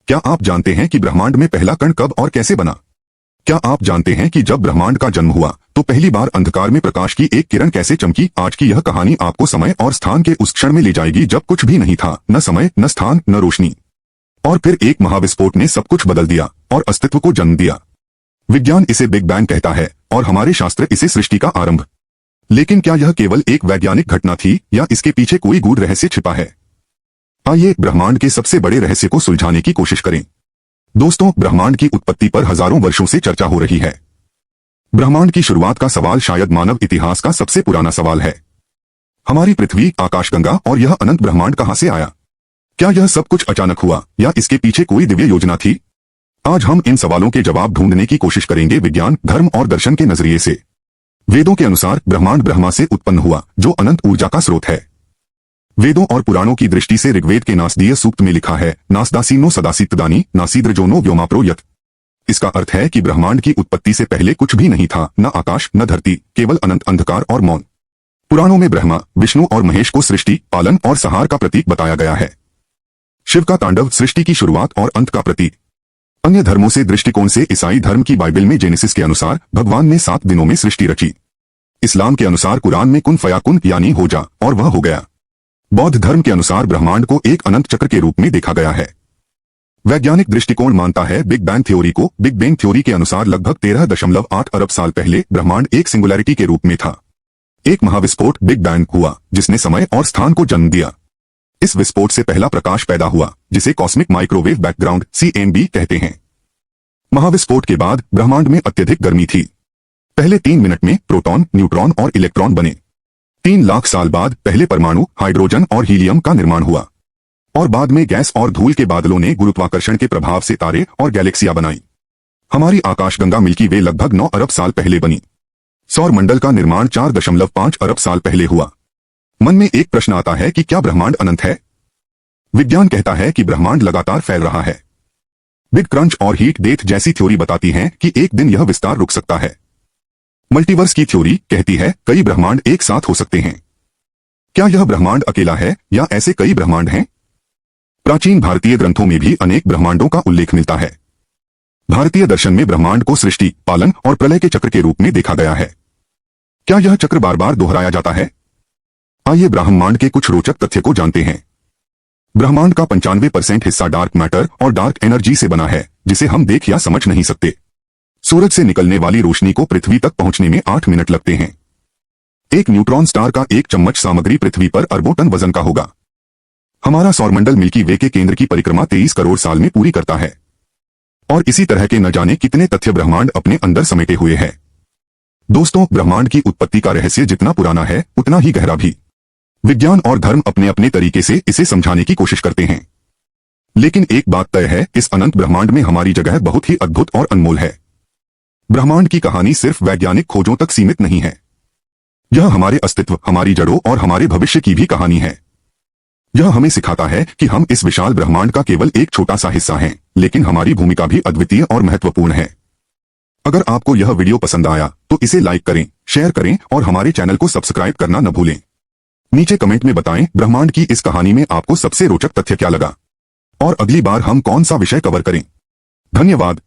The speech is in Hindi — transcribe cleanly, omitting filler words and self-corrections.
क्या आप जानते हैं कि ब्रह्मांड में पहला कण कब और कैसे बना? क्या आप जानते हैं कि जब ब्रह्मांड का जन्म हुआ तो पहली बार अंधकार में प्रकाश की एक किरण कैसे चमकी? आज की यह कहानी आपको समय और स्थान के उस क्षण में ले जाएगी जब कुछ भी नहीं था, न समय, न स्थान, न रोशनी। और फिर एक महाविस्फोट ने सब कुछ बदल दिया और अस्तित्व को जन्म दिया। विज्ञान इसे बिग बैंग कहता है और हमारे शास्त्र इसे सृष्टि का आरंभ। लेकिन क्या यह केवल एक वैज्ञानिक घटना थी या इसके पीछे कोई गूढ़ रहस्य छिपा है? आइए ब्रह्मांड के सबसे बड़े रहस्य को सुलझाने की कोशिश करें। दोस्तों, ब्रह्मांड की उत्पत्ति पर हजारों वर्षों से चर्चा हो रही है। ब्रह्मांड की शुरुआत का सवाल शायद मानव इतिहास का सबसे पुराना सवाल है। हमारी पृथ्वी, आकाशगंगा और यह अनंत ब्रह्मांड कहां से आया? क्या यह सब कुछ अचानक हुआ या इसके पीछे कोई दिव्य योजना थी? आज हम इन सवालों के जवाब ढूंढने की कोशिश करेंगे विज्ञान, धर्म और दर्शन के नजरिए से। वेदों के अनुसार ब्रह्मांड ब्रह्मा से उत्पन्न हुआ, जो अनंत ऊर्जा का स्रोत है। वेदों और पुराणों की दृष्टि से ऋग्वेद के नासदीय सूक्त में लिखा है, नासदासीनो सदासितदानी नासीद्रजोनो व्योमाप्रो यत। इसका अर्थ है कि ब्रह्मांड की उत्पत्ति से पहले कुछ भी नहीं था, न आकाश न धरती, केवल अनंत अंधकार और मौन। पुराणों में ब्रह्मा, विष्णु और महेश को सृष्टि, पालन और संहार का प्रतीक बताया गया है। शिव का तांडव सृष्टि की शुरुआत और अंत का प्रतीक। अन्य धर्मों से दृष्टिकोण से ईसाई धर्म की बाइबल में जेनेसिस के अनुसार भगवान ने 7 दिनों में सृष्टि रची। इस्लाम के अनुसार कुरान में कुन फयाकुन यानी हो जा और वह हो गया। बौद्ध धर्म के अनुसार ब्रह्मांड को एक अनंत चक्र के रूप में देखा गया है। वैज्ञानिक दृष्टिकोण मानता है बिग बैंग थ्योरी को। बिग बैंग थ्योरी के अनुसार लगभग 13.8 अरब साल पहले ब्रह्मांड एक सिंगुलैरिटी के रूप में था। एक महाविस्फोट बिग बैंग हुआ जिसने समय और स्थान को जन्म दिया। इस विस्फोट से पहला प्रकाश पैदा हुआ जिसे कॉस्मिक माइक्रोवेव बैकग्राउंड CMB कहते हैं। महाविस्फोट के बाद ब्रह्मांड में अत्यधिक गर्मी थी। पहले 3 मिनट में प्रोटॉन, न्यूट्रॉन और इलेक्ट्रॉन बने। 3 लाख साल बाद पहले परमाणु, हाइड्रोजन और हीलियम का निर्माण हुआ और बाद में गैस और धूल के बादलों ने गुरुत्वाकर्षण के प्रभाव से तारे और गैलेक्सियां बनाई। हमारी आकाशगंगा मिल्की वे लगभग 9 अरब साल पहले बनी। सौर मंडल का निर्माण 4.5 अरब साल पहले हुआ। मन में एक प्रश्न आता है कि क्या ब्रह्मांड अनंत है? विज्ञान कहता है कि ब्रह्मांड लगातार फैल रहा है। बिग क्रंच और हीट डेथ जैसी थ्योरी बताती हैं कि एक दिन यह विस्तार रुक सकता है। मल्टीवर्स की थ्योरी कहती है कई ब्रह्मांड एक साथ हो सकते हैं। क्या यह ब्रह्मांड अकेला है या ऐसे कई ब्रह्मांड हैं? प्राचीन भारतीय ग्रंथों में भी अनेक ब्रह्मांडों का उल्लेख मिलता है। भारतीय दर्शन में ब्रह्मांड को सृष्टि, पालन और प्रलय के चक्र के रूप में देखा गया है। क्या यह चक्र बार बार दोहराया जाता है? आइए ब्रह्मांड के कुछ रोचक तथ्य को जानते हैं। ब्रह्मांड का 95% हिस्सा डार्क मैटर और डार्क एनर्जी से बना है, जिसे हम देख या समझ नहीं सकते। सूरज से निकलने वाली रोशनी को पृथ्वी तक पहुंचने में 8 मिनट लगते हैं। एक न्यूट्रॉन स्टार का एक चम्मच सामग्री पृथ्वी पर अरबों टन वजन का होगा। हमारा सौरमंडल मिल्की वे के केंद्र की परिक्रमा 23 करोड़ साल में पूरी करता है। और इसी तरह के न जाने कितने तथ्य ब्रह्मांड अपने अंदर समेटे हुए है। दोस्तों, ब्रह्मांड की उत्पत्ति का रहस्य जितना पुराना है उतना ही गहरा भी। विज्ञान और धर्म अपने अपने तरीके से इसे समझाने की कोशिश करते हैं। लेकिन एक बात तय है, इस अनंत ब्रह्मांड में हमारी जगह बहुत ही अद्भुत और अनमोल है। ब्रह्मांड की कहानी सिर्फ वैज्ञानिक खोजों तक सीमित नहीं है। यह हमारे अस्तित्व, हमारी जड़ों और हमारे भविष्य की भी कहानी है। यह हमें सिखाता है कि हम इस विशाल ब्रह्मांड का केवल एक छोटा सा हिस्सा हैं, लेकिन हमारी भूमिका भी अद्वितीय और महत्वपूर्ण है। अगर आपको यह वीडियो पसंद आया तो इसे लाइक करें, शेयर करें और हमारे चैनल को सब्सक्राइब करना न भूलें। नीचे कमेंट में बताएं ब्रह्मांड की इस कहानी में आपको सबसे रोचक तथ्य क्या लगा और अगली बार हम कौन सा विषय कवर करें। धन्यवाद।